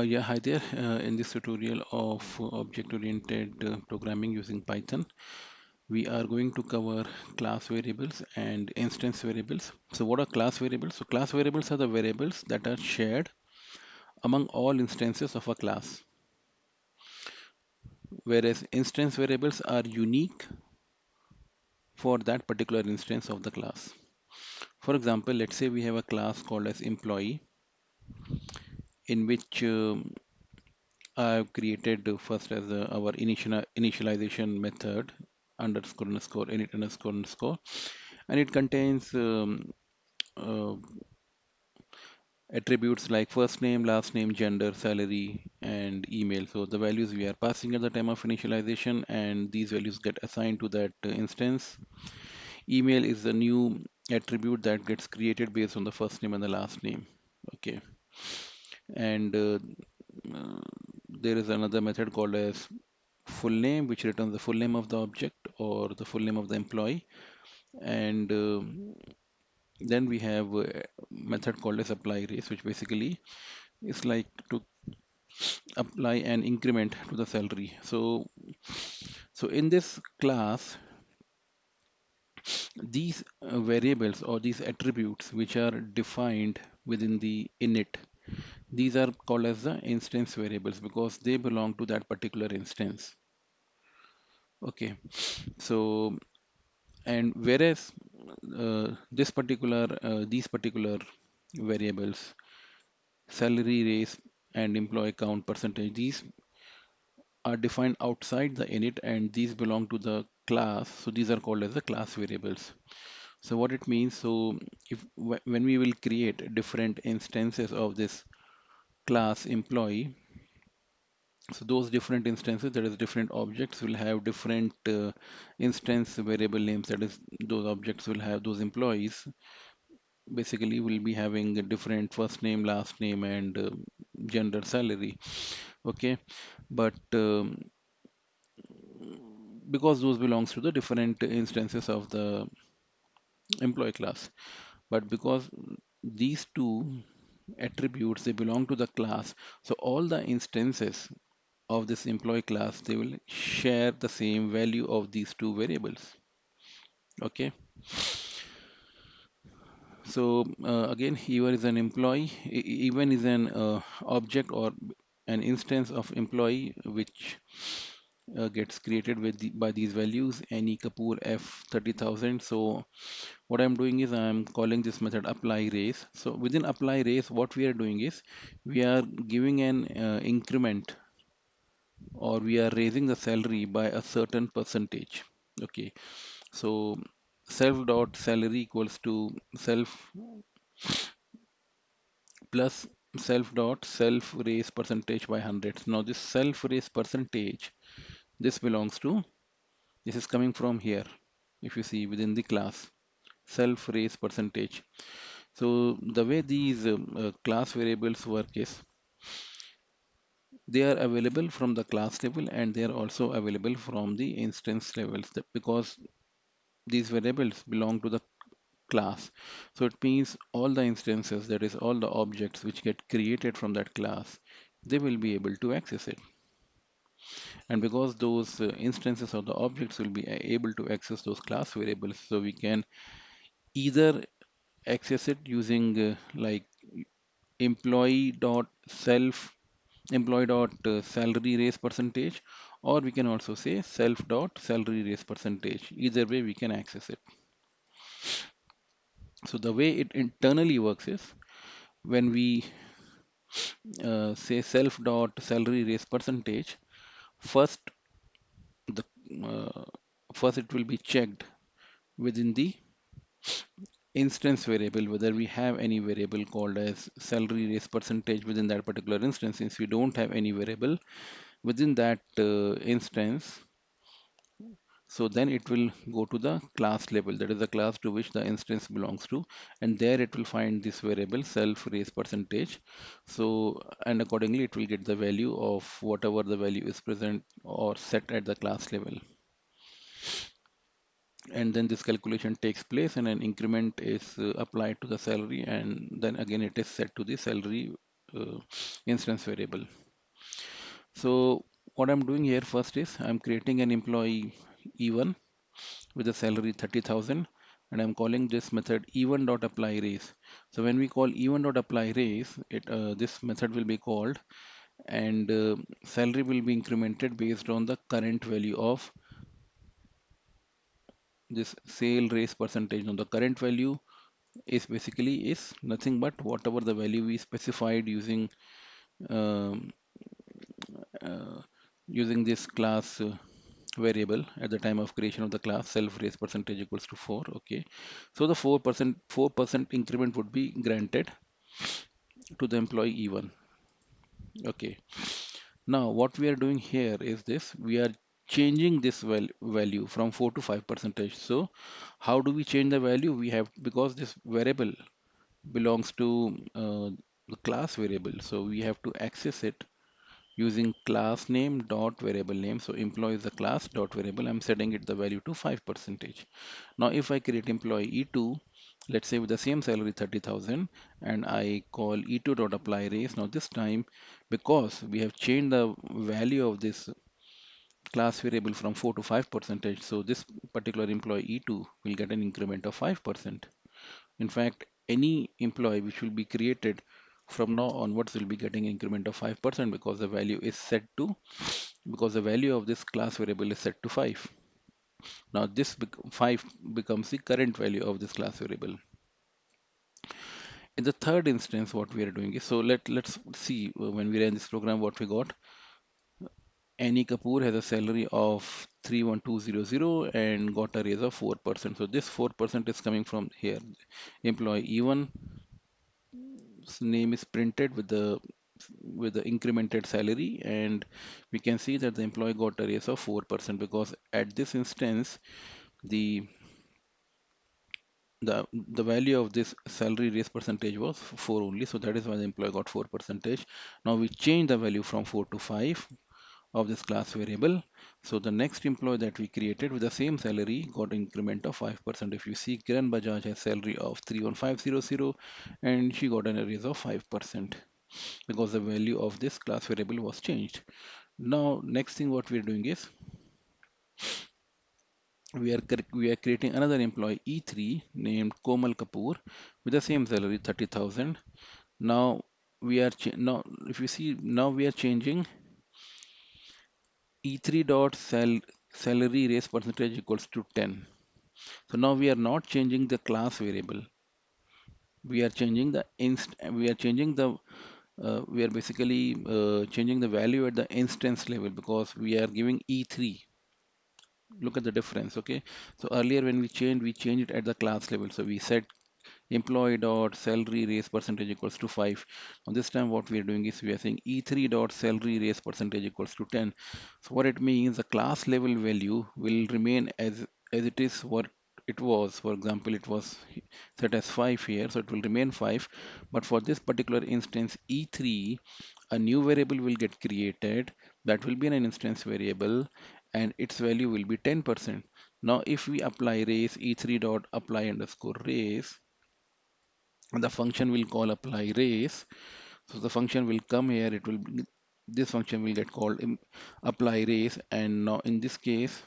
Yeah, hi there. In this tutorial of object-oriented programming using Python, we are going to cover class variables and instance variables. So what are class variables? So class variables are the variables that are shared among all instances of a class, whereas instance variables are unique for that particular instance of the class. For example, let's say we have a class called as employee, in which I've created first as our initialization method underscore underscore init underscore underscore, and it contains uh, attributes like first name, last name, gender, salary, and email. So the values we are passing at the time of initialization, and these values get assigned to that instance. Email is the new attribute that gets created based on the first name and the last name. Okay, and uh, there is another method called as full name, which returns the full name of the object or the full name of the employee. And then we have a method called as apply raise, which basically is like to apply an increment to the salary. So in this class, these variables or these attributes which are defined within the init, these are called as the instance variables because they belong to that particular instance. Okay, so and whereas these particular variables, salary, raise, and employee count percentage, these are defined outside the init and these belong to the class, so these are called as the class variables. So what it means, so if when we will create different instances of this class employee, so those different instances, that is different objects, will have different instance variable names, that is those objects will have those employees basically will be having a different first name, last name, and gender, salary. Okay, but because those belongs to the different instances of the employee class, but because these two attributes they belong to the class, so all the instances of this employee class they will share the same value of these two variables. Okay, so again, here is an employee, even is an object or an instance of employee which gets created with by these values any Kapoor F 30,000. So what I'm doing is I'm calling this method apply raise. So within apply raise, what we are doing is we are giving an increment or we are raising the salary by a certain percentage. Okay, so self dot salary equals to self plus self dot self raise percentage by 100. Now this self raise percentage, this belongs to, this is coming from here. If you see within the class, self raise percentage. So the way these class variables work is they are available from the class level and they are also available from the instance levels because these variables belong to the class. So it means all the instances, that is all the objects which get created from that class, they will be able to access it. And because those instances of the objects will be able to access those class variables, so we can either access it using like employee dot self employee dot salary raise percentage, or we can also say self dot salary raise percentage. Either way we can access it. So the way it internally works is when we say self dot salary raise percentage, first the uh, first it will be checked within the instance variable whether we have any variable called as salary raise percentage within that particular instance. Since we don't have any variable within that instance, so then it will go to the class level, that is the class to which the instance belongs to, and there it will find this variable self raise percentage. So and accordingly it will get the value of whatever the value is present or set at the class level, and then this calculation takes place and an increment is applied to the salary, and then again it is set to the salary instance variable. So what I'm doing here first is I'm creating an employee E1 with a salary 30,000, and I'm calling this method E1.apply raise. So when we call E1.apply raise, this method will be called, and salary will be incremented based on the current value of this sale raise percentage. Now the current value is basically is nothing but whatever the value we specified um, uh, using this class variable at the time of creation of the class self raise percentage equals to 4. Okay, so the 4% increment would be granted to the employee E1. Okay, now what we are doing here is this: we are changing this value from 4 to 5 percentage. So how do we change the value? We have, because this variable belongs to the class variable, so we have to access it using class name dot variable name. So employee is the class dot variable. I'm setting it the value to 5 percentage. Now if I create employee E2, let's say with the same salary 30,000, and I call E2 dot apply raise. Now this time, because we have changed the value of this class variable from 4 to 5 percentage, so this particular employee E2 will get an increment of 5%. In fact, any employee which will be created from now onwards will be getting increment of 5% because the value is set to, because the value of this class variable is set to 5. Now this 5 becomes the current value of this class variable. In the third instance, what we are doing is, so let's see when we ran this program what we got. Annie Kapoor has a salary of 31200 and got a raise of 4%. So this 4% is coming from here. Employee E1 name is printed with the incremented salary, and we can see that the employee got a raise of 4% because at this instance the the value of this salary raise percentage was 4 only, so that is why the employee got 4 percentage. Now we change the value from 4 to 5 of this class variable. So the next employee that we created with the same salary got increment of 5%. If you see, Kiran Bajaj has salary of 31500 and she got an raise of 5% because the value of this class variable was changed. Now next thing what we're doing is we are creating another employee E3 named Komal Kapoor with the same salary 30,000. Now now if you see, now we are changing E3 dot salary raise percentage equals to 10. So now we are not changing the class variable. We are changing the we are basically changing the value at the instance level because we are giving E3. Look at the difference. Okay, so earlier when we changed it at the class level, so we set employee dot salary raise percentage equals to 5. Now this time what we are doing is we are saying E3 dot salary raise percentage equals to 10. So what it means, the class level value will remain as it is what it was. For example, it was set as 5 here, so it will remain 5. But for this particular instance E3, a new variable will get created that will be an instance variable, and its value will be 10%. Now if we apply raise E3 dot apply underscore raise, the function will call apply raise. So the function will come here, this function will get called apply raise, and now in this case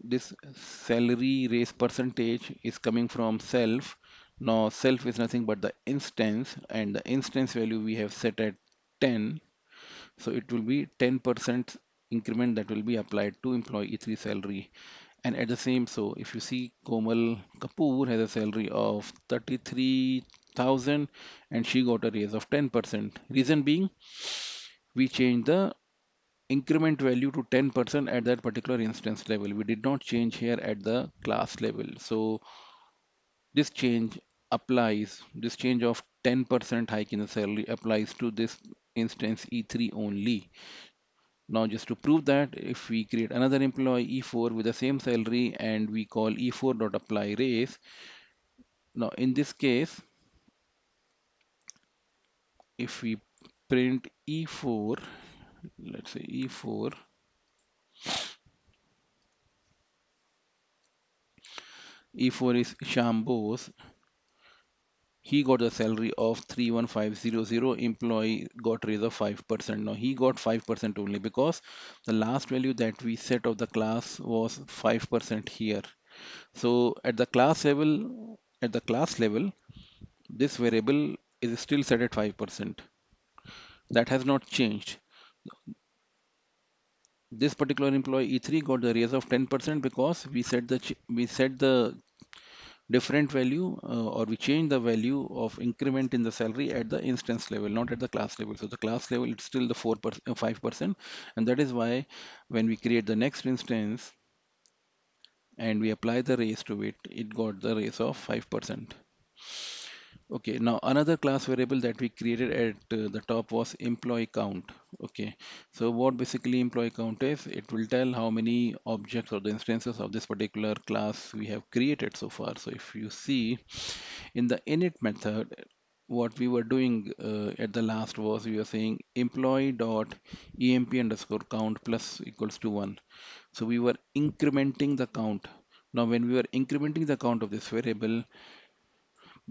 this salary raise percentage is coming from self. Now self is nothing but the instance, and the instance value we have set at 10, so it will be 10% increment that will be applied to employee E3 salary. And at the same, so if you see, Komal Kapoor has a salary of 33,000 and she got a raise of 10%. Reason being, we changed the increment value to 10% at that particular instance level. We did not change here at the class level. So this change this change of 10% hike in the salary applies to this instance E3 only. Now, just to prove that, if we create another employee E4 with the same salary and we call E4.apply raise, now in this case, if we print E4, let's say E4, E4 is Shambos, he got the salary of 31500, employee got raise of 5%. Now he got 5% only because the last value that we set of the class was 5% here. So at the class level, this variable is still set at 5%. That has not changed. This particular employee E3 got the raise of 10% because we set the different value, or we change the value of increment in the salary at the instance level, not at the class level. So the class level it's still the 4%, 5%, and that is why when we create the next instance and we apply the raise to it, it got the raise of 5%. Okay, now another class variable that we created at the top was employee count. Okay, so what basically employee count is, it will tell how many objects or the instances of this particular class we have created so far. So if you see in the init method, what we were doing at the last was we were saying employee dot emp underscore count plus equals to 1. So we were incrementing the count. Now when we were incrementing the count of this variable,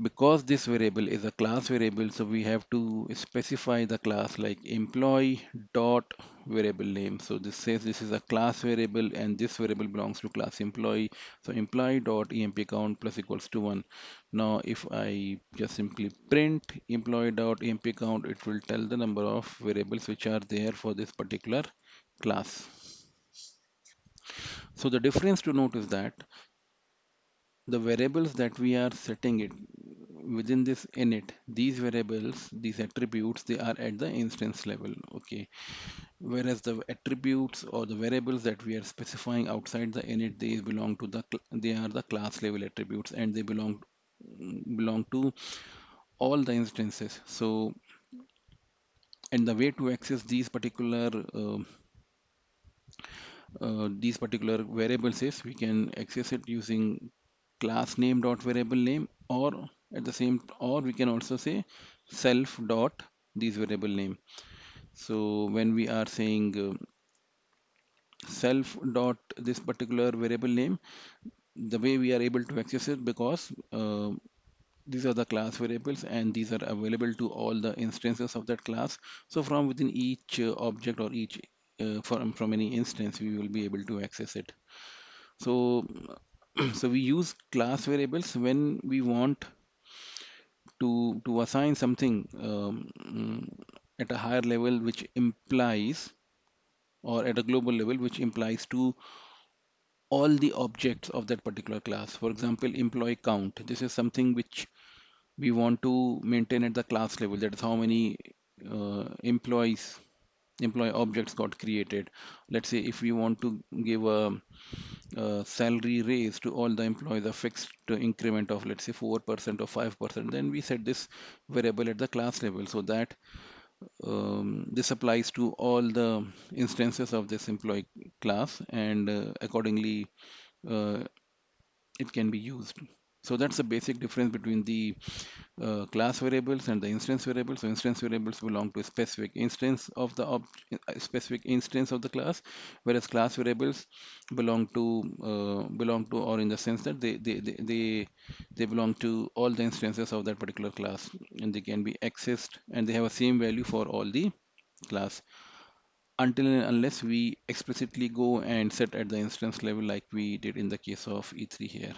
because this variable is a class variable, so we have to specify the class like employee dot variable name. So this says this is a class variable and this variable belongs to class employee. So employee dot emp count plus equals to 1. Now if I just simply print employee dot emp count, it will tell the number of variables which are there for this particular class. So the difference to note is that the variables that we are setting it within this init, these variables, these attributes, they are at the instance level. Okay, whereas the attributes or the variables that we are specifying outside the init, they belong to they are the class level attributes, and they belong to all the instances. So, and the way to access these particular variables is we can access it using class name dot variable name, or at the same, or we can also say self dot these variable name. So when we are saying self dot this particular variable name, the way we are able to access it, because these are the class variables and these are available to all the instances of that class. So from within each object or each from any instance, we will be able to access it. So so we use class variables when we want to assign something at a higher level, which implies, or at a global level, which implies to all the objects of that particular class. For example, employee count. This is something which we want to maintain at the class level. That is how many employee objects got created. Let's say if we want to give a salary raise to all the employees, a fixed increment of let's say 4% or 5%, then we set this variable at the class level, so that this applies to all the instances of this employee class, and accordingly uh, it can be used. So that's the basic difference between the class variables and the instance variables. So instance variables belong to a specific instance of the specific instance of the class, whereas class variables belong to, or in the sense that they belong to all the instances of that particular class, and they can be accessed, and they have a same value for all the class, until and unless we explicitly go and set at the instance level like we did in the case of E3 here.